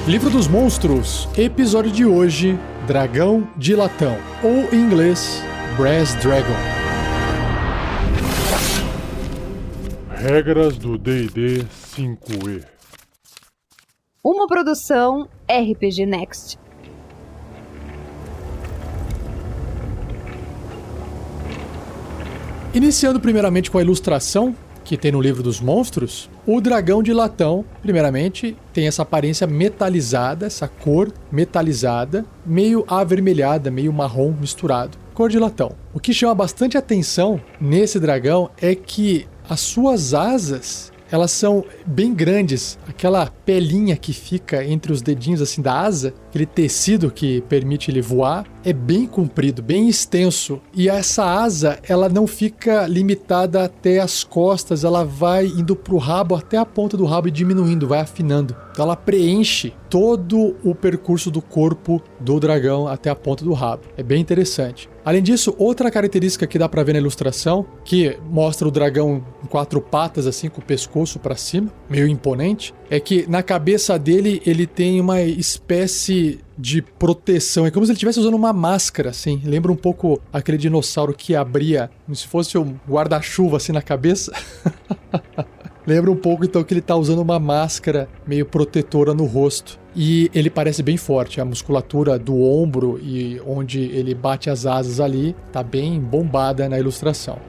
Livro dos Monstros, episódio de hoje, Dragão de Latão, ou em inglês, Brass Dragon. Regras do D&D 5e. Uma produção RPG Next. Iniciando primeiramente com a ilustração que tem no Livro dos Monstros, o dragão de latão, primeiramente, tem essa aparência metalizada, essa cor metalizada, meio avermelhada, meio marrom misturado, cor de latão. O que chama bastante atenção nesse dragão é que as suas asas, elas são bem grandes, aquela pelinha que fica entre os dedinhos assim da asa, aquele tecido que permite ele voar, é bem comprido, bem extenso. E essa asa, ela não fica limitada até as costas, ela vai indo pro rabo, até a ponta do rabo e diminuindo, vai afinando. Então ela preenche todo o percurso do corpo do dragão até a ponta do rabo. É bem interessante. Além disso, outra característica que dá pra ver na ilustração, que mostra o dragão em 4 patas, assim, com o pescoço pra cima, meio imponente, é que na cabeça dele ele tem uma espécie de proteção. É como se ele estivesse usando uma máscara, assim. Lembra um pouco aquele dinossauro que abria, como se fosse um guarda-chuva, assim, na cabeça. Lembra um pouco, então, que ele tá usando uma máscara meio protetora no rosto. E ele parece bem forte. A musculatura do ombro e onde ele bate as asas ali tá bem bombada na ilustração.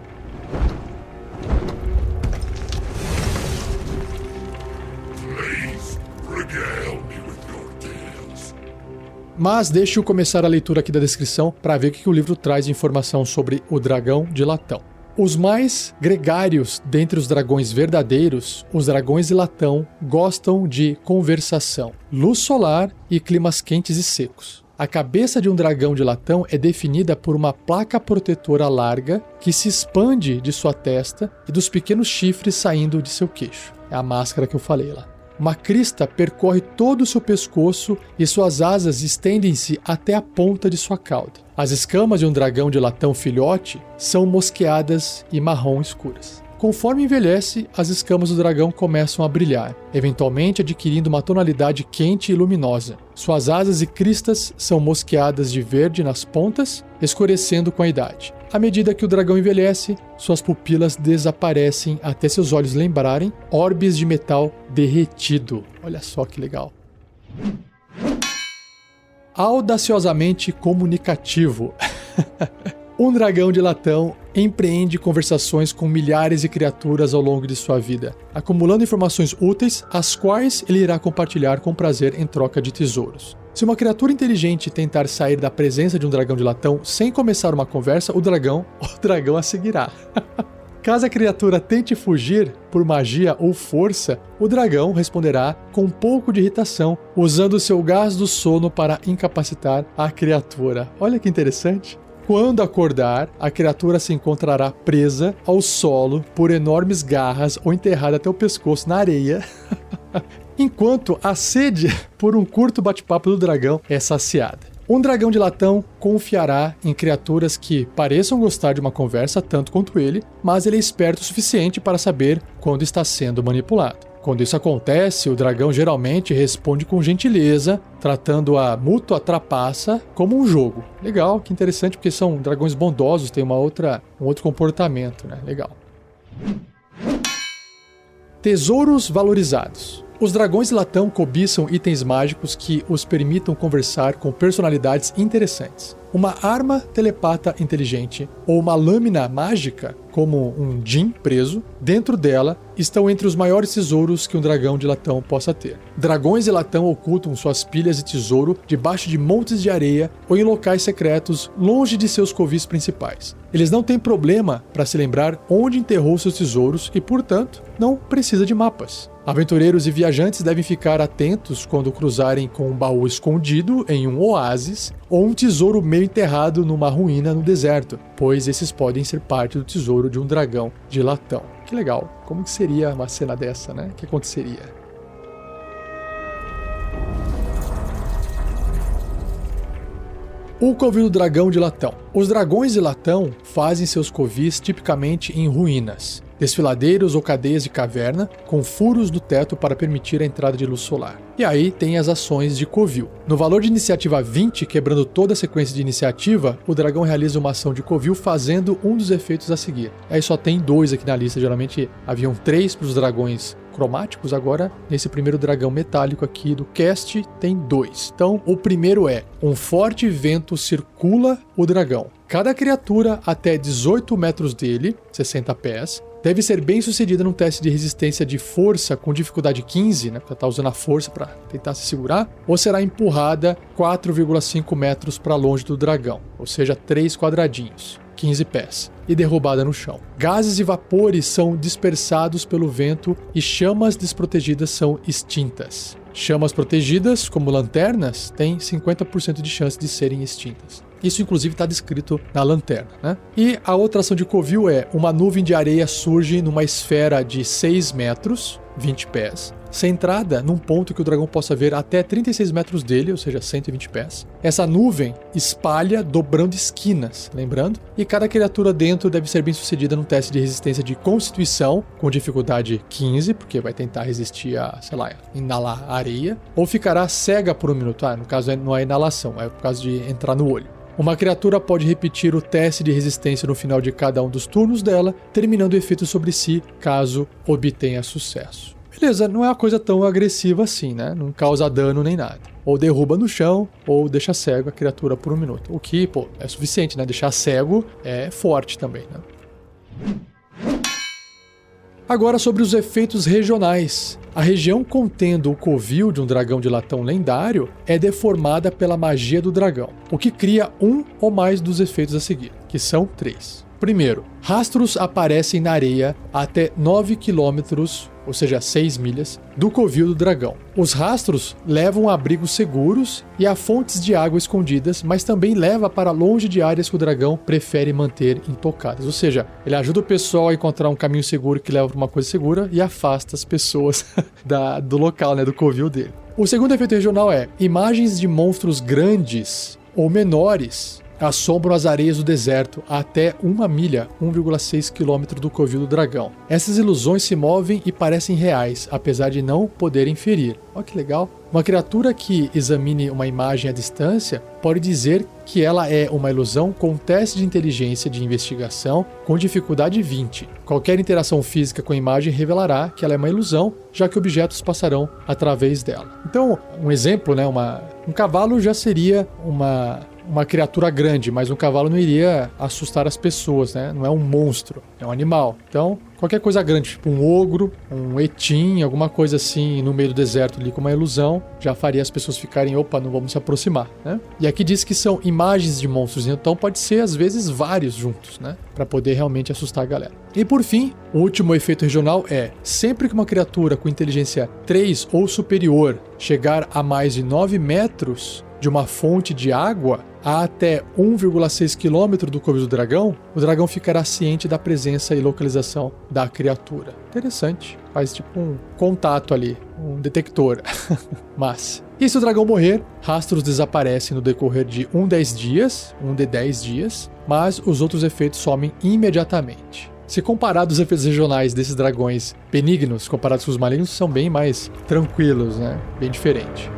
Mas deixe eu começar a leitura aqui da descrição para ver o que o livro traz de informação sobre o dragão de latão. Os mais gregários dentre os dragões verdadeiros, os dragões de latão, gostam de conversação, luz solar e climas quentes e secos. A cabeça de um dragão de latão é definida por uma placa protetora larga que se expande de sua testa e dos pequenos chifres saindo de seu queixo. É a máscara que eu falei lá. Uma crista percorre todo o seu pescoço e suas asas estendem-se até a ponta de sua cauda. As escamas de um dragão de latão filhote são mosqueadas e marrom escuras. Conforme envelhece, as escamas do dragão começam a brilhar, eventualmente adquirindo uma tonalidade quente e luminosa. Suas asas e cristas são mosqueadas de verde nas pontas, escurecendo com a idade. À medida que o dragão envelhece, suas pupilas desaparecem até seus olhos lembrarem orbes de metal derretido. Olha só que legal. Audaciosamente comunicativo. Um dragão de latão empreende conversações com milhares de criaturas ao longo de sua vida, acumulando informações úteis, as quais ele irá compartilhar com prazer em troca de tesouros. Se uma criatura inteligente tentar sair da presença de um dragão de latão sem começar uma conversa, o dragão a seguirá. Caso a criatura tente fugir por magia ou força, o dragão responderá com um pouco de irritação, usando seu gás do sono para incapacitar a criatura. Olha que interessante. Quando acordar, a criatura se encontrará presa ao solo por enormes garras ou enterrada até o pescoço na areia, enquanto a sede por um curto bate-papo do dragão é saciada. Um dragão de latão confiará em criaturas que pareçam gostar de uma conversa tanto quanto ele, mas ele é esperto o suficiente para saber quando está sendo manipulado. Quando isso acontece, o dragão geralmente responde com gentileza, tratando a mútua trapaça como um jogo. Legal, que interessante, porque são dragões bondosos, tem um outro comportamento, né? Legal. Tesouros valorizados. Os dragões de latão cobiçam itens mágicos que os permitam conversar com personalidades interessantes. Uma arma telepata inteligente ou uma lâmina mágica, como um djinn preso, dentro dela estão entre os maiores tesouros que um dragão de latão possa ter. Dragões de latão ocultam suas pilhas de tesouro debaixo de montes de areia ou em locais secretos longe de seus covis principais. Eles não têm problema para se lembrar onde enterrou seus tesouros e, portanto, não precisa de mapas. Aventureiros e viajantes devem ficar atentos quando cruzarem com um baú escondido em um oásis ou um tesouro meio enterrado numa ruína no deserto, pois esses podem ser parte do tesouro de um dragão de latão. Que legal. Como que seria uma cena dessa, né? O que aconteceria? O covil do dragão de latão. Os dragões de latão fazem seus covis tipicamente em ruínas, desfiladeiros ou cadeias de caverna, com furos no teto para permitir a entrada de luz solar. E aí tem as ações de covil. No valor de iniciativa 20, quebrando toda a sequência de iniciativa, o dragão realiza uma ação de covil fazendo um dos efeitos a seguir. Aí só tem 2 aqui na lista, geralmente haviam 3 para os dragões cromáticos, agora nesse primeiro dragão metálico aqui do cast tem 2. Então o primeiro é: um forte vento circula o dragão. Cada criatura até 18 metros dele, 60 pés, deve ser bem sucedida num teste de resistência de força com dificuldade 15, né, porque ela está usando a força para tentar se segurar, ou será empurrada 4,5 metros para longe do dragão, ou seja, 3 quadradinhos, 15 pés, e derrubada no chão. Gases e vapores são dispersados pelo vento e chamas desprotegidas são extintas. Chamas protegidas, como lanternas, têm 50% de chance de serem extintas. Isso, inclusive, está descrito na lanterna, né? E a outra ação de covil é: uma nuvem de areia surge numa esfera de 6 metros, 20 pés, centrada num ponto que o dragão possa ver até 36 metros dele, ou seja, 120 pés. Essa nuvem espalha dobrando esquinas, lembrando, e cada criatura dentro deve ser bem sucedida num teste de resistência de constituição, com dificuldade 15, porque vai tentar resistir a, sei lá, inalar areia, ou ficará cega por 1 minuto. No caso não é inalação, é por causa de entrar no olho. Uma criatura pode repetir o teste de resistência no final de cada um dos turnos dela, terminando o efeito sobre si, caso obtenha sucesso. Beleza, não é uma coisa tão agressiva assim, né? Não causa dano nem nada. Ou derruba no chão, ou deixa cego a criatura por 1 minuto. O que, é suficiente, né? Deixar cego é forte também, né? Agora sobre os efeitos regionais. A região contendo o covil de um dragão de latão lendário é deformada pela magia do dragão, o que cria um ou mais dos efeitos a seguir, que são 3. Primeiro, rastros aparecem na areia até 9 quilômetros, ou seja, 6 milhas, do covil do dragão. Os rastros levam a abrigos seguros e a fontes de água escondidas, mas também leva para longe de áreas que o dragão prefere manter intocadas. Ou seja, ele ajuda o pessoal a encontrar um caminho seguro que leva para uma coisa segura e afasta as pessoas do local, né, do covil dele. O segundo efeito regional é: imagens de monstros grandes ou menores assombram as areias do deserto a até 1 milha, 1,6 km do covil do dragão. Essas ilusões se movem e parecem reais, apesar de não poderem ferir. Olha que legal. Uma criatura que examine uma imagem à distância pode dizer que ela é uma ilusão com teste de inteligência de investigação com dificuldade 20. Qualquer interação física com a imagem revelará que ela é uma ilusão, já que objetos passarão através dela. Então, um exemplo, né, um cavalo já seria uma criatura grande, mas um cavalo não iria assustar as pessoas, né? Não é um monstro, é um animal. Então, qualquer coisa grande, tipo um ogro, um etim, alguma coisa assim no meio do deserto ali com uma ilusão, já faria as pessoas ficarem, opa, não vamos se aproximar, né? E aqui diz que são imagens de monstros, então pode ser às vezes vários juntos, né? Para poder realmente assustar a galera. E por fim, o último efeito regional é: sempre que uma criatura com inteligência 3 ou superior chegar a mais de 9 metros de uma fonte de água a até 1,6 km do covil do dragão, o dragão ficará ciente da presença e localização da criatura. Interessante. Faz tipo um contato ali, um detector. Mas, e se o dragão morrer, rastros desaparecem no decorrer de um de 10 dias, mas os outros efeitos somem imediatamente. Se comparado os efeitos regionais desses dragões benignos comparados com os malignos, são bem mais tranquilos, né? Bem diferente.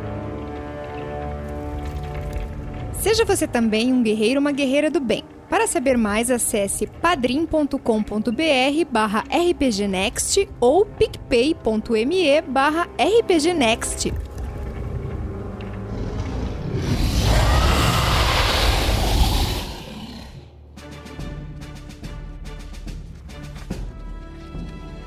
Seja você também um guerreiro ou uma guerreira do bem. Para saber mais, acesse padrim.com.br/rpgnext ou picpay.me/rpgnext.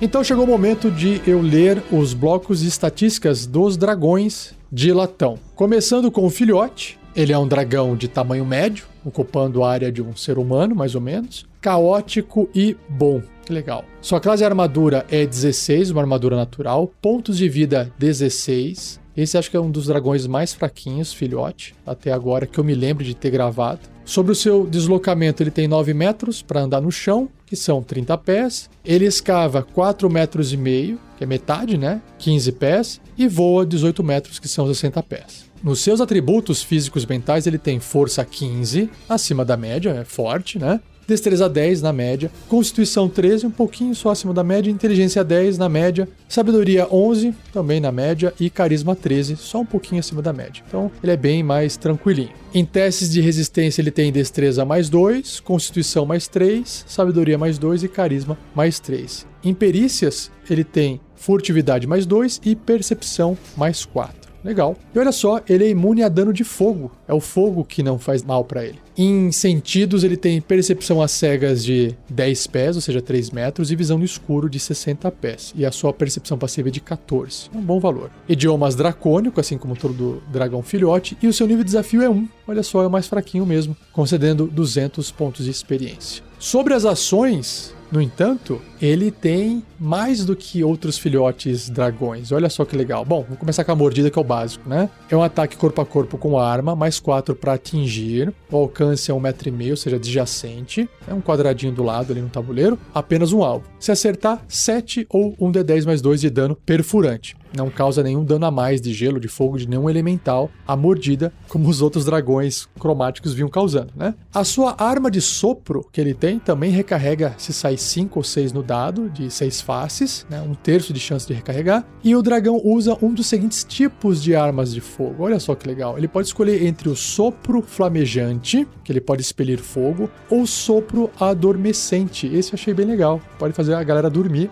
Então chegou o momento de eu ler os blocos de estatísticas dos dragões de latão. Começando com o filhote. Ele é um dragão de tamanho médio, ocupando a área de um ser humano, mais ou menos. Caótico e bom. Que legal. Sua classe de armadura é 16, uma armadura natural. Pontos de vida, 16. Esse acho que é um dos dragões mais fraquinhos, filhote, até agora, que eu me lembro de ter gravado. Sobre o seu deslocamento, ele tem 9 metros para andar no chão, que são 30 pés. Ele escava 4,5 metros, que é metade, né? 15 pés. E voa 18 metros, que são 60 pés. Nos seus atributos físicos e mentais, ele tem força 15, acima da média, é forte, né? Destreza 10 na média, Constituição 13, um pouquinho só acima da média, Inteligência 10 na média, Sabedoria 11, também na média, e Carisma 13, só um pouquinho acima da média. Então, ele é bem mais tranquilinho. Em testes de resistência, ele tem Destreza mais 2, Constituição mais 3, Sabedoria mais 2 e Carisma mais 3. Em perícias, ele tem Furtividade mais 2 e Percepção mais 4. Legal. E olha só, ele é imune a dano de fogo. É o fogo que não faz mal pra ele. Em sentidos, ele tem percepção às cegas de 10 pés, ou seja, 3 metros, e visão no escuro de 60 pés. E a sua percepção passiva é de 14. É um bom valor. Idiomas dracônico, assim como todo dragão filhote, e o seu nível de desafio é 1. Olha só, é o mais fraquinho mesmo, concedendo 200 pontos de experiência. Sobre as ações, no entanto, ele tem mais do que outros filhotes dragões. Olha só que legal. Bom, vamos começar com a mordida, que é o básico, né? É um ataque corpo a corpo com arma, mais 4 para atingir. O alcance é 1,5 m, ou seja, adjacente. É um quadradinho do lado ali no tabuleiro. Apenas um alvo. Se acertar, 7 ou 1d10 mais 2 de dano perfurante. Não causa nenhum dano a mais de gelo, de fogo, de nenhum elemental. A mordida, como os outros dragões cromáticos vinham causando, né? A sua arma de sopro que ele tem também recarrega se sair 5 ou 6 no dado, de 6 faces, né? 1/3 de chance de recarregar. E o dragão usa um dos seguintes tipos de armas de fogo. Olha só que legal. Ele pode escolher entre o sopro flamejante, que ele pode expelir fogo, ou sopro adormecente. Esse eu achei bem legal. Pode fazer a galera dormir.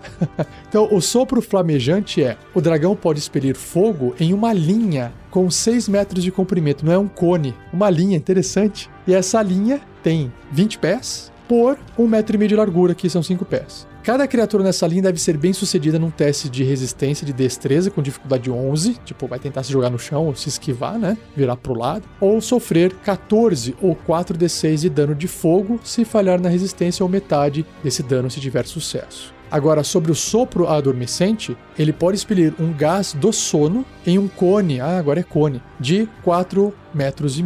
Então, o sopro flamejante é: o dragão pode expelir fogo em uma linha com 6 metros de comprimento, não é um cone, uma linha interessante. E essa linha tem 20 pés por 1,5 m de largura, que são 5 pés. Cada criatura nessa linha deve ser bem sucedida num teste de resistência de destreza com dificuldade 11, tipo, vai tentar se jogar no chão ou se esquivar, né, virar pro lado, ou sofrer 14 ou 4d6 de dano de fogo se falhar na resistência ou metade desse dano se tiver sucesso. Agora, sobre o sopro adormecente, ele pode expelir um gás do sono em um cone, agora é cone, de 4,5 metros.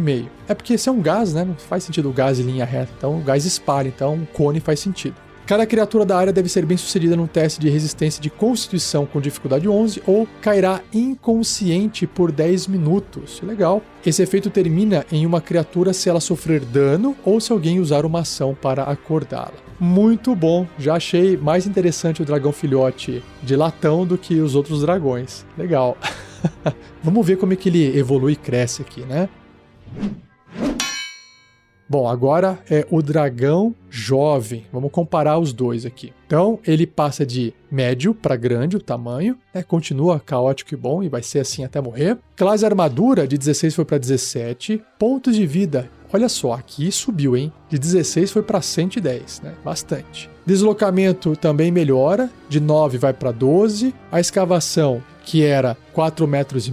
É porque esse é um gás, né? Não faz sentido o gás em linha reta, então o gás espalha, então um cone faz sentido. Cada criatura da área deve ser bem sucedida num teste de resistência de constituição com dificuldade 11 ou cairá inconsciente por 10 minutos. Legal. Esse efeito termina em uma criatura se ela sofrer dano ou se alguém usar uma ação para acordá-la. Muito bom. Já achei mais interessante o dragão filhote de latão do que os outros dragões. Legal. Vamos ver como é que ele evolui e cresce aqui, né? Bom, agora é o dragão jovem. Vamos comparar os dois aqui. Então, ele passa de médio para grande o tamanho, né? Continua caótico e bom e vai ser assim até morrer. Classe armadura de 16 foi para 17. Pontos de vida, olha só, aqui subiu, hein? De 16 foi para 110, né? Bastante. Deslocamento também melhora, de 9 vai para 12. A escavação, que era 4,5 metros,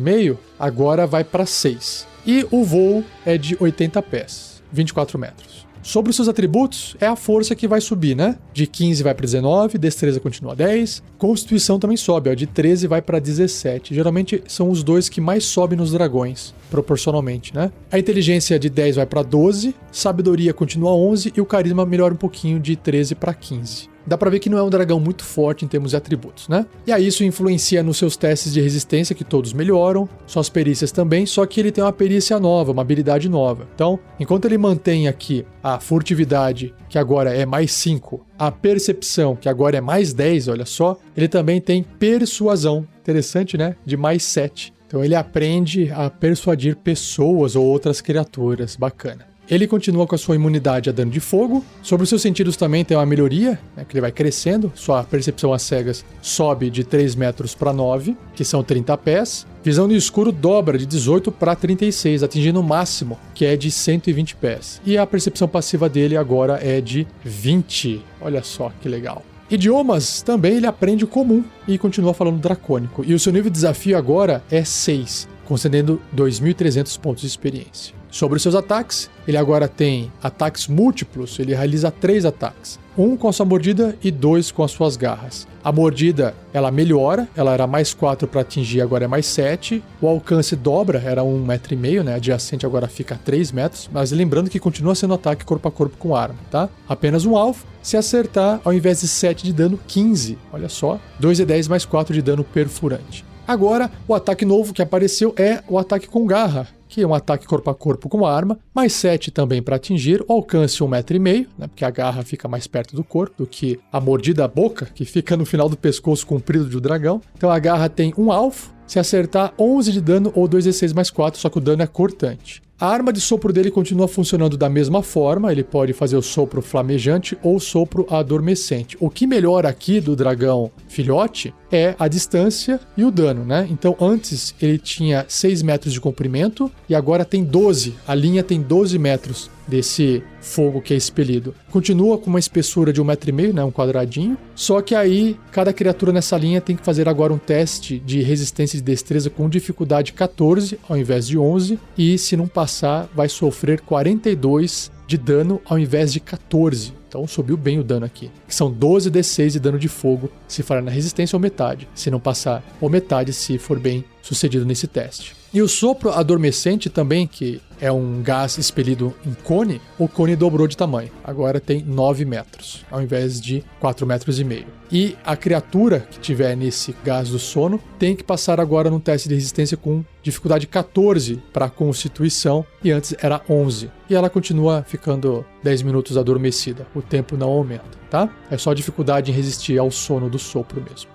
agora vai para 6. E o voo é de 80 pés. 24 metros. Sobre os seus atributos, é a força que vai subir, né? De 15 vai para 19, destreza continua 10, constituição também sobe, de 13 vai para 17. Geralmente são os dois que mais sobem nos dragões, proporcionalmente, né? A inteligência de 10 vai para 12, sabedoria continua 11 e o carisma melhora um pouquinho de 13 para 15. Dá pra ver que não é um dragão muito forte em termos de atributos, né? E aí isso influencia nos seus testes de resistência, que todos melhoram, suas perícias também, só que ele tem uma perícia nova, uma habilidade nova. Então, enquanto ele mantém aqui a furtividade, que agora é mais 5, a percepção, que agora é mais 10, olha só, ele também tem persuasão, interessante, né? De mais 7. Então ele aprende a persuadir pessoas ou outras criaturas, bacana. Ele continua com a sua imunidade a dano de fogo. Sobre os seus sentidos também tem uma melhoria, né, que ele vai crescendo. Sua percepção às cegas sobe de 3 metros para 9, que são 30 pés. Visão no escuro dobra de 18 para 36, atingindo o máximo, que é de 120 pés. E a percepção passiva dele agora é de 20. Olha só que legal. Idiomas também ele aprende o comum e continua falando dracônico. E o seu nível de desafio agora é 6. concedendo 2.300 pontos de experiência. Sobre os seus ataques, ele agora tem ataques múltiplos, ele realiza 3 ataques. 1 com a sua mordida e 2 com as suas garras. A mordida, ela melhora, ela era mais 4 para atingir, agora é mais 7. O alcance dobra, era 1,5 m, né? Adjacente agora fica 3 metros, mas lembrando que continua sendo ataque corpo a corpo com arma, tá? Apenas um alvo, se acertar, ao invés de 7 de dano, 15. Olha só, 2d10 mais 4 de dano perfurante. Agora, o ataque novo que apareceu é o ataque com garra, que é um ataque corpo a corpo com arma, mais 7 também para atingir, o alcance 1,5 m, né, porque a garra fica mais perto do corpo do que a mordida à boca, que fica no final do pescoço comprido de um dragão. Então a garra tem um alvo, se acertar 11 de dano ou 2d6 mais 4, só que o dano é cortante. A arma de sopro dele continua funcionando da mesma forma, ele pode fazer o sopro flamejante ou o sopro adormecente. O que melhora aqui do dragão filhote é a distância e o dano, né? Então antes ele tinha 6 metros de comprimento e agora tem 12. A linha tem 12 metros desse fogo que é expelido. Continua com uma espessura de 1,5 m, né? Um quadradinho. Só que aí cada criatura nessa linha tem que fazer agora um teste de resistência de destreza com dificuldade 14 ao invés de 11. E se não passar, vai sofrer 42 de dano ao invés de 14. Então subiu bem o dano aqui. Que são 12d6 de dano de fogo se falhar na resistência ou metade. Se não passar, ou metade se for bem sucedido nesse teste. E o sopro adormecente também, que é um gás expelido em cone, o cone dobrou de tamanho. Agora tem 9 metros, ao invés de 4,5 metros. E a criatura que tiver nesse gás do sono tem que passar agora num teste de resistência com dificuldade 14 para a constituição, e antes era 11. E ela continua ficando 10 minutos adormecida. O tempo não aumenta, tá? É só a dificuldade em resistir ao sono do sopro mesmo.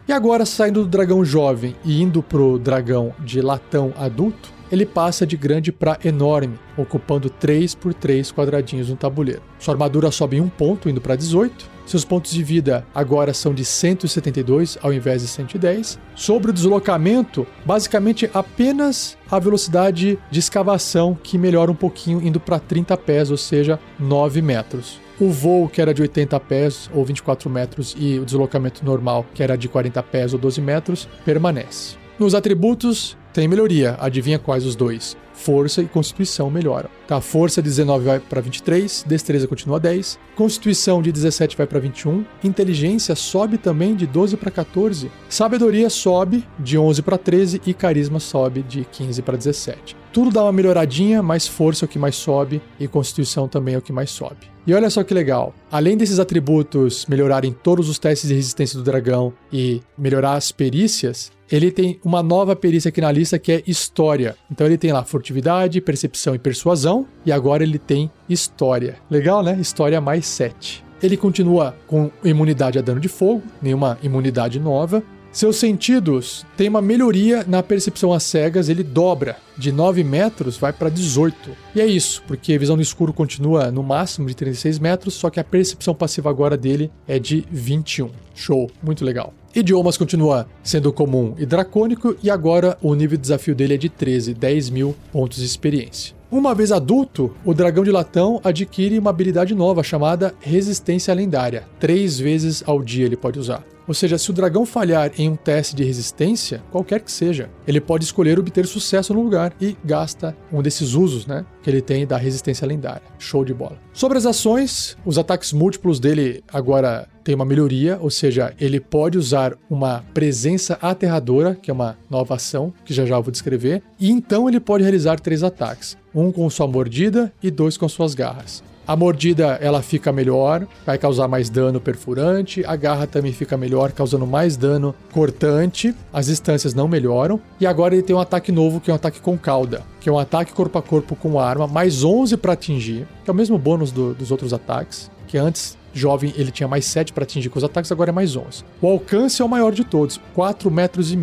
E agora, saindo do dragão jovem e indo pro dragão de latão adulto, ele passa de grande para enorme, ocupando 3 por 3 quadradinhos no tabuleiro. Sua armadura sobe em 1 ponto, indo para 18. Seus pontos de vida agora são de 172 ao invés de 110. Sobre o deslocamento, basicamente apenas a velocidade de escavação que melhora um pouquinho, indo para 30 pés, ou seja, 9 metros. O voo, que era de 80 pés ou 24 metros, e o deslocamento normal, que era de 40 pés ou 12 metros, permanece. Nos atributos, tem melhoria. Adivinha quais os dois? Força e Constituição melhoram. Tá, força de 19 vai para 23, destreza continua 10, Constituição de 17 vai para 21, inteligência sobe também de 12 para 14, sabedoria sobe de 11 para 13 e carisma sobe de 15 para 17. Tudo dá uma melhoradinha, mas força é o que mais sobe e Constituição também é o que mais sobe. E olha só que legal, além desses atributos melhorarem todos os testes de resistência do dragão e melhorar as perícias, ele tem uma nova perícia aqui na lista que é História. Então ele tem lá Furtividade, Percepção e Persuasão, e agora ele tem História. Legal, né? História mais 7. Ele continua com imunidade a dano de fogo, nenhuma imunidade nova. Seus sentidos têm uma melhoria na percepção às cegas, ele dobra, de 9 metros vai para 18. E é isso, porque a visão no escuro continua no máximo de 36 metros, só que a percepção passiva agora dele é de 21. Show, muito legal. Idiomas continua sendo comum e dracônico, e agora o nível de desafio dele é de 13, 10 mil pontos de experiência. Uma vez adulto, o dragão de latão adquire uma habilidade nova chamada Resistência Lendária. 3 vezes ao dia ele pode usar. Ou seja, se o dragão falhar em um teste de resistência, qualquer que seja, ele pode escolher obter sucesso no lugar e gasta um desses usos, né, que ele tem da resistência lendária. Show de bola. Sobre as ações, os ataques múltiplos dele agora tem uma melhoria, ou seja, ele pode usar uma presença aterradora, que é uma nova ação, que já vou descrever, e então ele pode realizar 3 ataques. 1 com sua mordida e 2 com suas garras. A mordida, ela fica melhor, vai causar mais dano perfurante. A garra também fica melhor, causando mais dano cortante. As distâncias não melhoram. E agora ele tem um ataque novo, que é um ataque com cauda, que é um ataque corpo a corpo com arma, mais 11 para atingir, que é o mesmo bônus dos outros ataques, que antes, jovem, ele tinha mais 7 para atingir com os ataques, agora é mais 11. O alcance é o maior de todos, 4,5 metros,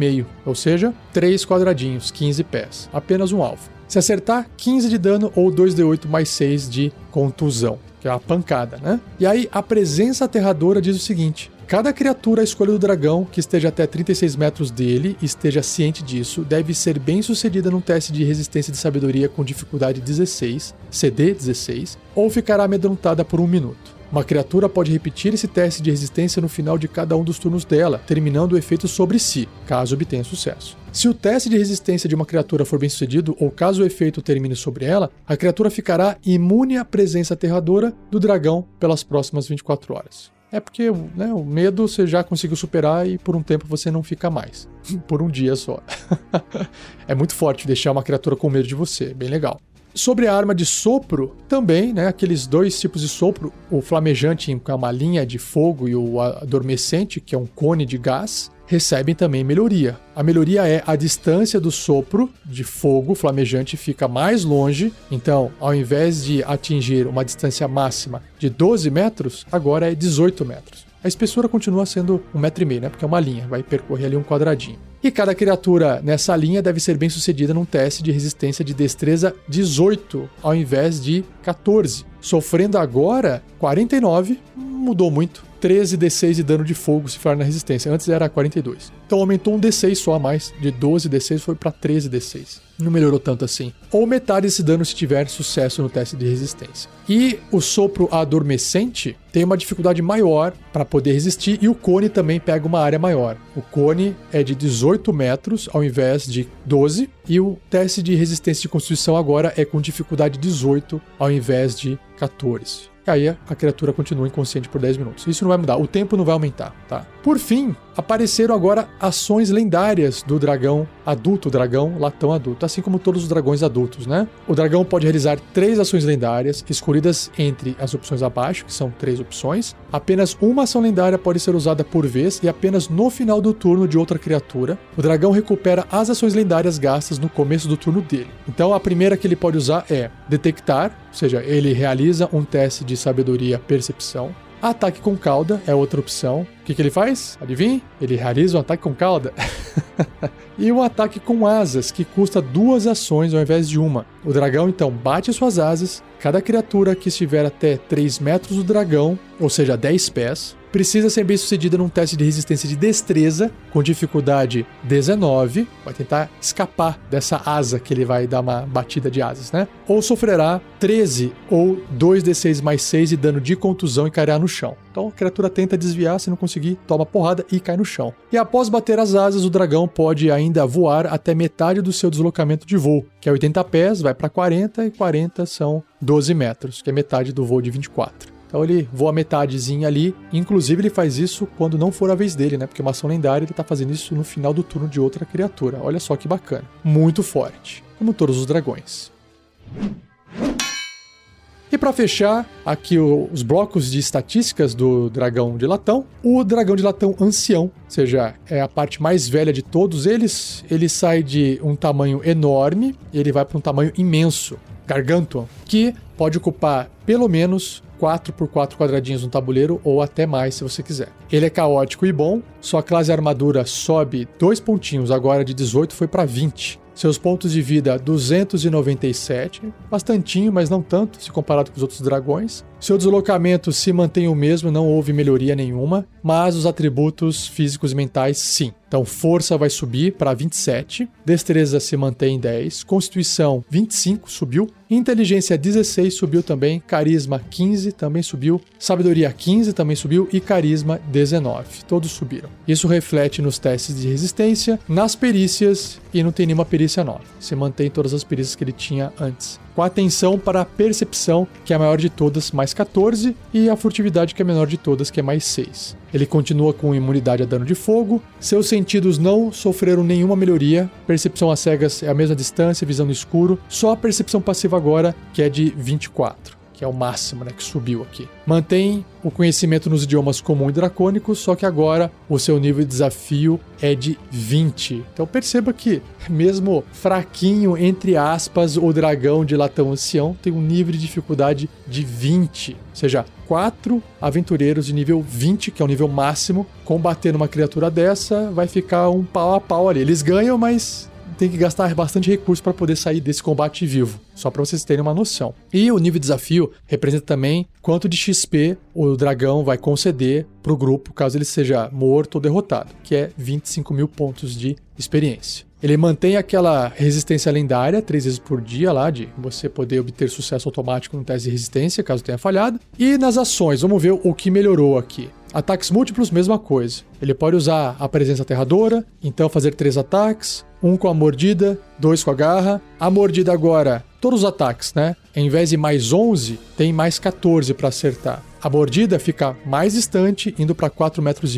ou seja, 3 quadradinhos, 15 pés. Apenas um alvo. Se acertar, 15 de dano ou 2d8 mais 6 de contusão, que é uma pancada, né? E aí, a presença aterradora diz o seguinte: cada criatura à escolha do dragão que esteja até 36 metros dele e esteja ciente disso, deve ser bem sucedida num teste de resistência de sabedoria com dificuldade 16, CD 16, ou ficará amedrontada por 1 minuto. Uma criatura pode repetir esse teste de resistência no final de cada um dos turnos dela, terminando o efeito sobre si, caso obtenha sucesso. Se o teste de resistência de uma criatura for bem sucedido, ou caso o efeito termine sobre ela, a criatura ficará imune à presença aterradora do dragão pelas próximas 24 horas. É porque, né, o medo você já conseguiu superar e por um tempo você não fica mais. Por um dia só. É muito forte deixar uma criatura com medo de você, bem legal. Sobre a arma de sopro, também, né, aqueles dois tipos de sopro, o flamejante com uma linha de fogo e o adormecente, que é um cone de gás, recebem também melhoria. A melhoria é a distância do sopro de fogo flamejante fica mais longe, então ao invés de atingir uma distância máxima de 12 metros, agora é 18 metros. A espessura continua sendo 1,5 metro, né, porque é uma linha, vai percorrer ali um quadradinho. E cada criatura nessa linha deve ser bem sucedida num teste de resistência de destreza 18 ao invés de 14. Sofrendo agora 49, mudou muito. 13 D6 de dano de fogo se for na resistência. Antes era 42. Então aumentou um D6 só a mais. De 12 D6 foi para 13 D6. Não melhorou tanto assim. Ou metade desse dano se tiver sucesso no teste de resistência. E o sopro adormecente tem uma dificuldade maior para poder resistir. E o cone também pega uma área maior. O cone é de 18 metros ao invés de 12. E o teste de resistência de constituição agora é com dificuldade 18 ao invés de 14. E aí a criatura continua inconsciente por 10 minutos. Isso não vai mudar, o tempo não vai aumentar, tá? Por fim, apareceram agora ações lendárias do dragão adulto, o dragão latão adulto, assim como todos os dragões adultos, né? O dragão pode realizar 3 ações lendárias, escolhidas entre as opções abaixo, que são 3 opções. Apenas uma ação lendária pode ser usada por vez e apenas no final do turno de outra criatura. O dragão recupera as ações lendárias gastas no começo do turno dele. Então a primeira que ele pode usar é detectar, ou seja, ele realiza um teste de sabedoria percepção. Ataque com cauda é outra opção. O que ele faz? Adivinhe? Ele realiza um ataque com cauda. E um ataque com asas, que custa 2 ações ao invés de uma. O dragão então bate suas asas. Cada criatura que estiver até 3 metros do dragão, ou seja, 10 pés, precisa ser bem sucedida num teste de resistência de destreza, com dificuldade 19, vai tentar escapar dessa asa que ele vai dar uma batida de asas, né? Ou sofrerá 13 ou 2d6 mais 6 de dano de contusão e cairá no chão. Então a criatura tenta desviar, se não conseguir, toma porrada e cai no chão. E após bater as asas, o dragão pode ainda voar até metade do seu deslocamento de voo, que é 80 pés, vai para 40 e 40 são 12 metros, que é metade do voo de 24. Então ele voa metadezinha ali, inclusive ele faz isso quando não for a vez dele, né? Porque uma ação lendária ele tá fazendo isso no final do turno de outra criatura. Olha só que bacana. Muito forte, como todos os dragões. E para fechar aqui os blocos de estatísticas do dragão de latão, o dragão de latão ancião, ou seja, é a parte mais velha de todos eles, ele sai de um tamanho enorme e ele vai para um tamanho imenso, gargantuan, que pode ocupar pelo menos 4x4 quadradinhos no tabuleiro ou até mais se você quiser. Ele é caótico e bom, sua classe armadura sobe 2 pontinhos, agora de 18 foi para 20. Seus pontos de vida 297, bastantinho, mas não tanto se comparado com os outros dragões. Seu deslocamento se mantém o mesmo, não houve melhoria nenhuma, mas os atributos físicos e mentais sim. Então força vai subir para 27, destreza se mantém em 10, constituição 25 subiu, inteligência 16 subiu também, carisma 15 também subiu, sabedoria 15 também subiu e carisma 19, todos subiram. Isso reflete nos testes de resistência, nas perícias e não tem nenhuma perícia nova. Se mantém todas as perícias que ele tinha antes. Com atenção para a percepção, que é a maior de todas, mais 14, e a furtividade, que é a menor de todas, que é mais 6. Ele continua com imunidade a dano de fogo, seus sentidos não sofreram nenhuma melhoria, percepção às cegas é a mesma distância, visão no escuro, só a percepção passiva agora, que é de 24. Que é o máximo, né, que subiu aqui. Mantém o conhecimento nos idiomas comum e dracônico, só que agora o seu nível de desafio é de 20. Então perceba que, mesmo fraquinho, entre aspas, o dragão de latão ancião tem um nível de dificuldade de 20. Ou seja, 4 aventureiros de nível 20, que é o nível máximo, combatendo uma criatura dessa, vai ficar um pau a pau ali. Eles ganham, mas tem que gastar bastante recurso para poder sair desse combate vivo, só para vocês terem uma noção. E o nível de desafio representa também quanto de XP o dragão vai conceder para o grupo caso ele seja morto ou derrotado, que é 25 mil pontos de experiência. Ele mantém aquela resistência lendária 3 vezes por dia lá, de você poder obter sucesso automático no teste de resistência, caso tenha falhado. E nas ações, vamos ver o que melhorou aqui. Ataques múltiplos, mesma coisa. Ele pode usar a presença aterradora, então fazer 3 ataques, 1 com a mordida, 2 com a garra. A mordida agora, todos os ataques, né? Em vez de mais 11, tem mais 14 para acertar. A mordida fica mais distante, indo para 4,5 metros,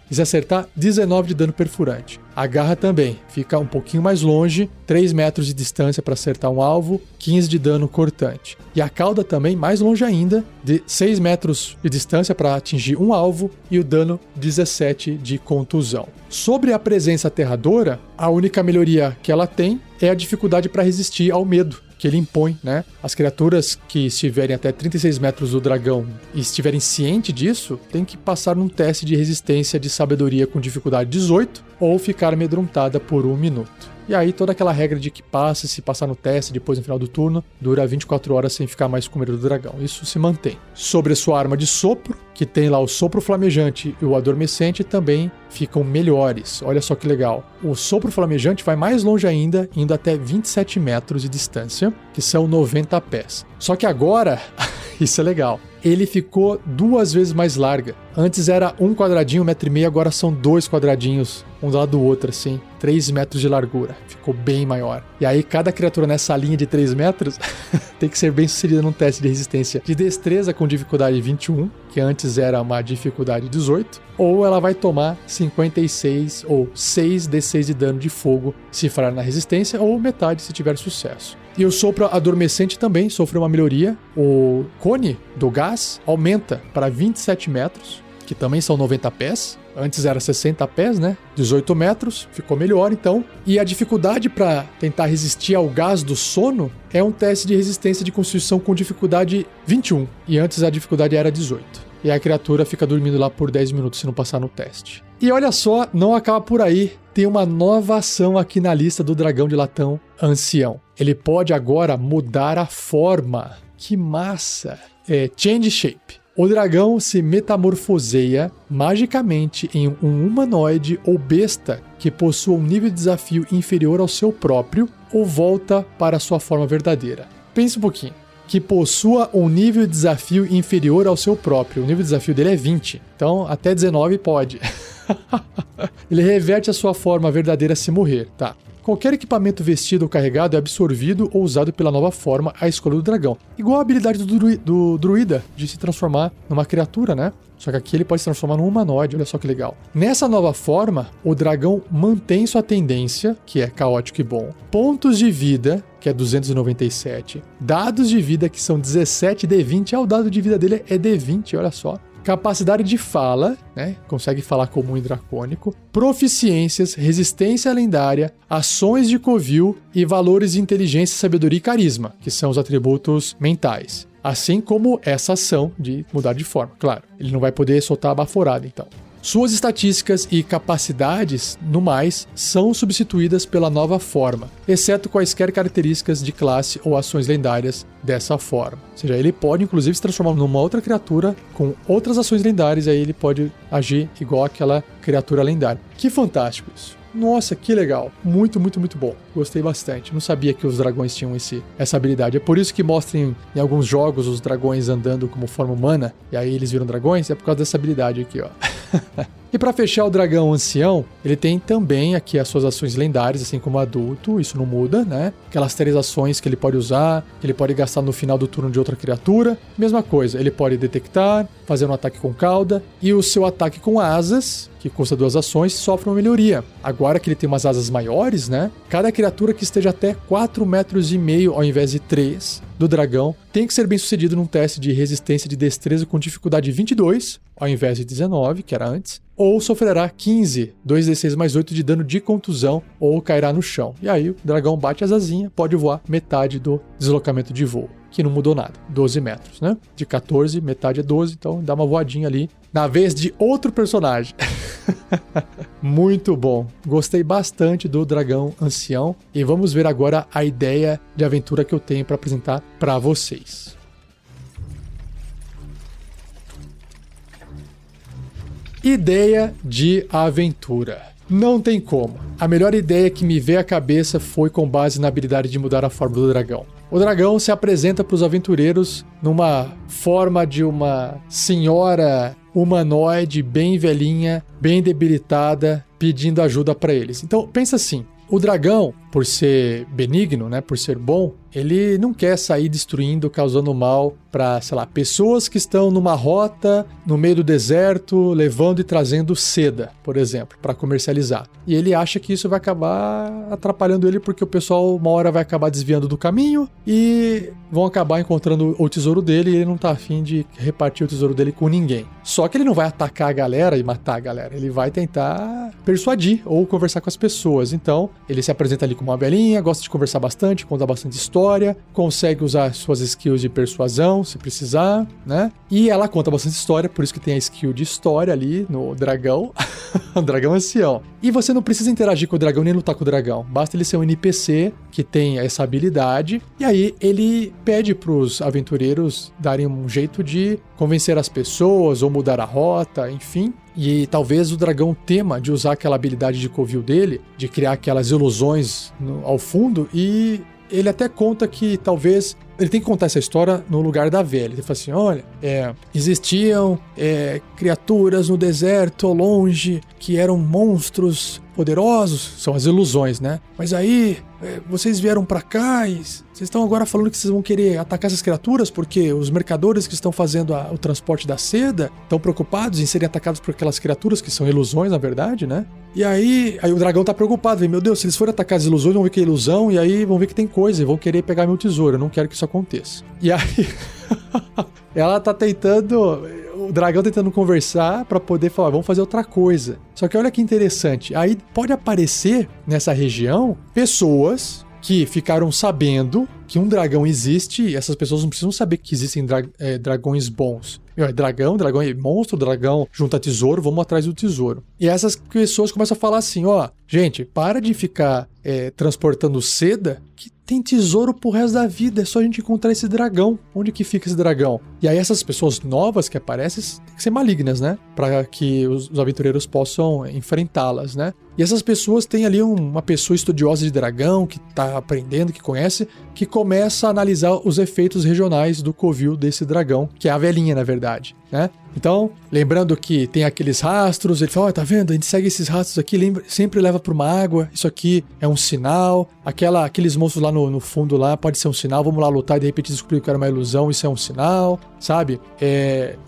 e se acertar, 19 de dano perfurante. A garra também fica um pouquinho mais longe, 3 metros de distância para acertar um alvo, 15 de dano cortante. E a cauda também mais longe ainda, de 6 metros de distância para atingir um alvo, e o dano 17 de contusão. Sobre a presença aterradora, a única melhoria que ela tem é a dificuldade para resistir ao medo que ele impõe, né? As criaturas que estiverem até 36 metros do dragão e estiverem cientes disso, tem que passar num teste de resistência de sabedoria com dificuldade 18 ou ficar amedrontada por 1 minuto. E aí toda aquela regra de que se passar no teste depois no final do turno, dura 24 horas sem ficar mais com medo do dragão. Isso se mantém. Sobre a sua arma de sopro, que tem lá o sopro flamejante e o adormecente, também ficam melhores. Olha só que legal. O sopro flamejante vai mais longe ainda, indo até 27 metros de distância, que são 90 pés. Só que agora, isso é legal, ele ficou 2 vezes mais larga. Antes era um quadradinho, 1,5 metro, agora são 2 quadradinhos, um do lado do outro, assim, 3 metros de largura. Ficou bem maior. E aí, cada criatura nessa linha de 3 metros tem que ser bem sucedida num teste de resistência de destreza com dificuldade 21, que antes era uma dificuldade 18, ou ela vai tomar 56 ou 6d6 de dano de fogo se falhar na resistência, ou metade se tiver sucesso. E o sopro adormecente também sofreu uma melhoria. O cone do gás aumenta para 27 metros, que também são 90 pés. Antes era 60 pés, né? 18 metros, ficou melhor então. E a dificuldade para tentar resistir ao gás do sono é um teste de resistência de constituição com dificuldade 21. E antes a dificuldade era 18. E a criatura fica dormindo lá por 10 minutos se não passar no teste. E olha só, não acaba por aí. Tem uma nova ação aqui na lista do dragão de latão ancião. Ele pode agora mudar a forma. Que massa! Change shape. O dragão se metamorfoseia magicamente em um humanoide ou besta que possua um nível de desafio inferior ao seu próprio ou volta para sua forma verdadeira. Pense um pouquinho. Que possua um nível de desafio inferior ao seu próprio. O nível de desafio dele é 20. Então, até 19 pode. Ele reverte a sua forma verdadeira se morrer, tá? Qualquer equipamento vestido ou carregado é absorvido ou usado pela nova forma à escolha do dragão. Igual a habilidade do druida de se transformar numa criatura, né? Só que aqui ele pode se transformar num humanoide, olha só que legal. Nessa nova forma, o dragão mantém sua tendência, que é caótico e bom, pontos de vida, que é 297, dados de vida, que são 17 D20, o dado de vida dele é D20, olha só. Capacidade de fala, né? Consegue falar comum e dracônico. Proficiências, resistência lendária, ações de covil e valores de inteligência, sabedoria e carisma, que são os atributos mentais. Assim como essa ação de mudar de forma, claro. Ele não vai poder soltar a baforada, então. Suas estatísticas e capacidades, no mais, são substituídas pela nova forma, exceto quaisquer características de classe ou ações lendárias dessa forma. Ou seja, ele pode inclusive se transformar numa outra criatura com outras ações lendárias, e aí ele pode agir igual aquela criatura lendária. Que fantástico isso! Nossa, que legal. Muito, muito, muito bom. Gostei bastante. Não sabia que os dragões tinham essa habilidade. É por isso que mostram em alguns jogos os dragões andando como forma humana, e aí eles viram dragões, é por causa dessa habilidade aqui, ó. E para fechar o dragão ancião, ele tem também aqui as suas ações lendárias, assim como adulto, isso não muda, né? Aquelas 3 ações que ele pode usar, que ele pode gastar no final do turno de outra criatura. Mesma coisa, ele pode detectar, fazer um ataque com cauda, e o seu ataque com asas, que custa 2 ações, sofre uma melhoria. Agora que ele tem umas asas maiores, né? Cada criatura que esteja até 4,5 metros ao invés de 3 do dragão tem que ser bem sucedido num teste de resistência de destreza com dificuldade 22, ao invés de 19, que era antes, ou sofrerá 15, 2d6 mais 8 de dano de contusão, ou cairá no chão. E aí o dragão bate as asinhas, pode voar metade do deslocamento de voo, que não mudou nada, 12 metros, né? De 14, metade é 12, então dá uma voadinha ali, na vez de outro personagem. Muito bom, gostei bastante do dragão ancião, e vamos ver agora a ideia de aventura que eu tenho para apresentar para vocês. Ideia de aventura. Não tem como. A melhor ideia que me veio à cabeça foi com base na habilidade de mudar a forma do dragão. O dragão se apresenta para os aventureiros numa forma de uma senhora humanoide bem velhinha, bem debilitada, pedindo ajuda para eles. Então, pensa assim, o dragão, por ser benigno, né, por ser bom, ele não quer sair destruindo, causando mal para, sei lá, pessoas que estão numa rota no meio do deserto, levando e trazendo seda, por exemplo, para comercializar. E ele acha que isso vai acabar atrapalhando ele porque o pessoal uma hora vai acabar desviando do caminho e vão acabar encontrando o tesouro dele e ele não tá afim de repartir o tesouro dele com ninguém. Só que ele não vai atacar a galera e matar a galera, ele vai tentar persuadir ou conversar com as pessoas. Então, ele se apresenta ali como uma velhinha, gosta de conversar bastante, conta bastante história, consegue usar suas skills de persuasão, se precisar, né? E ela conta bastante história, por isso que tem a skill de história ali no dragão, o dragão ancião. E você não precisa interagir com o dragão nem lutar com o dragão, basta ele ser um NPC que tem essa habilidade, e aí ele pede pros aventureiros darem um jeito de convencer as pessoas ou mudar a rota, enfim. E talvez o dragão tema de usar aquela habilidade de covil dele, de criar aquelas ilusões ao fundo, e ele até conta que talvez ele tem que contar essa história no lugar da velha. Ele fala assim, olha, existiam criaturas no deserto ao longe que eram monstros poderosos, são as ilusões, né? Mas aí vocês vieram pra cá e vocês estão agora falando que vocês vão querer atacar essas criaturas porque os mercadores que estão fazendo o transporte da seda estão preocupados em serem atacados por aquelas criaturas que são ilusões, na verdade, né? E aí o dragão tá preocupado, vem, meu Deus, se eles forem atacar as ilusões, vão ver que é ilusão e aí vão ver que tem coisa e vão querer pegar meu tesouro, eu não quero que isso aconteça. E aí ela tá tentando, o dragão tentando conversar pra poder falar, vamos fazer outra coisa. Só que olha que interessante, aí pode aparecer nessa região pessoas que ficaram sabendo que um dragão existe, e essas pessoas não precisam saber que existem dragões bons. Dragão é monstro, dragão junta tesouro, vamos atrás do tesouro. E essas pessoas começam a falar assim, ó, gente, para de ficar transportando seda, que tem tesouro pro resto da vida, é só a gente encontrar esse dragão. Onde que fica esse dragão? E aí essas pessoas novas que aparecem tem que ser malignas, né? Para que os aventureiros possam enfrentá-las, né? E essas pessoas têm ali uma pessoa estudiosa de dragão, que tá aprendendo, que conhece, que começa a analisar os efeitos regionais do covil desse dragão, que é a velhinha, na verdade, né? Então, lembrando que tem aqueles rastros, ele fala, tá vendo? A gente segue esses rastros aqui, sempre leva para uma água, isso aqui é um sinal, aqueles monstros lá no fundo lá pode ser um sinal, vamos lá lutar e de repente descobrir que era uma ilusão, isso é um sinal, sabe?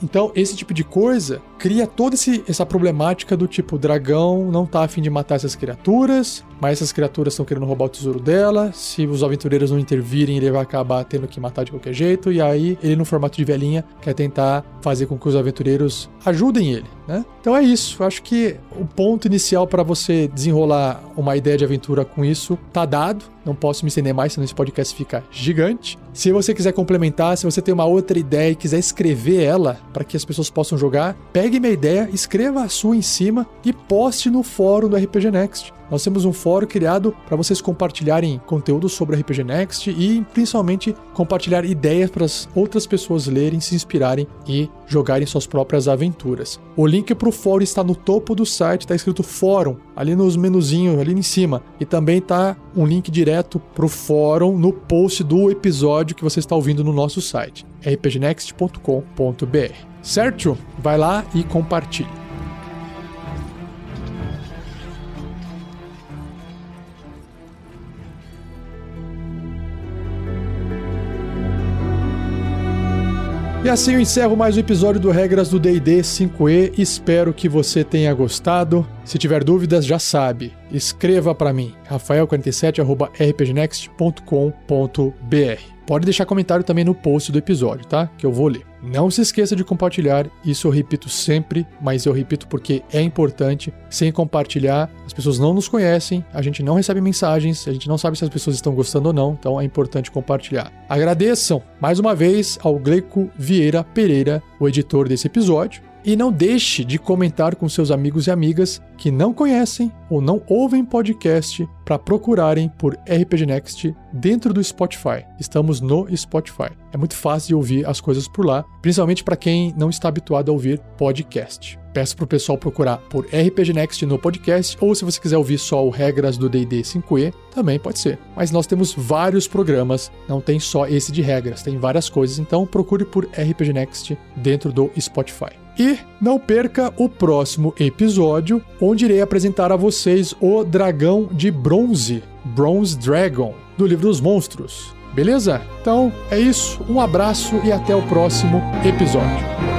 Então, esse tipo de coisa cria toda essa problemática do tipo, o dragão não tá a fim de matar essas criaturas, mas essas criaturas estão querendo roubar o tesouro dela, se os aventureiros não intervirem, ele vai acabar tendo que matar de qualquer jeito, e aí ele no formato de velhinha quer tentar fazer com que os aventureiros ajudem ele, né? Então é isso, eu acho que o ponto inicial para você desenrolar uma ideia de aventura com isso tá dado, não posso me estender mais, senão esse podcast fica gigante. Se você quiser complementar, se você tem uma outra ideia e quiser escrever ela para que as pessoas possam jogar, pegue minha ideia, escreva a sua em cima e poste no fórum do RPG Next. Nós temos um fórum criado para vocês compartilharem conteúdo sobre RPG Next e principalmente compartilhar ideias para as outras pessoas lerem, se inspirarem e jogarem suas próprias aventuras. O link para o fórum está no topo do site, está escrito fórum, ali nos menuzinhos, ali em cima. E também está um link direto para o fórum no post do episódio que você está ouvindo no nosso site, rpgnext.com.br. Certo? Vai lá e compartilhe. E assim eu encerro mais um episódio do Regras do D&D 5e. Espero que você tenha gostado. Se tiver dúvidas, já sabe. Escreva para mim, rafael47@rpgnext.com.br. Pode deixar comentário também no post do episódio, tá? Que eu vou ler. Não se esqueça de compartilhar, isso eu repito sempre, mas eu repito porque é importante. Sem compartilhar, as pessoas não nos conhecem, a gente não recebe mensagens, a gente não sabe se as pessoas estão gostando ou não, então é importante compartilhar. Agradeçam, mais uma vez, ao Gleico Vieira Pereira, o editor desse episódio. E não deixe de comentar com seus amigos e amigas que não conhecem ou não ouvem podcast para procurarem por RPG Next dentro do Spotify. Estamos no Spotify. É muito fácil de ouvir as coisas por lá, principalmente para quem não está habituado a ouvir podcast. Peço pro pessoal procurar por RPG Next no podcast, ou se você quiser ouvir só o Regras do D&D 5e, também pode ser. Mas nós temos vários programas, não tem só esse de regras, tem várias coisas, então procure por RPG Next dentro do Spotify. E não perca o próximo episódio, onde irei apresentar a vocês o Dragão de Bronze, Bronze Dragon, do Livro dos Monstros. Beleza? Então é isso, um abraço e até o próximo episódio.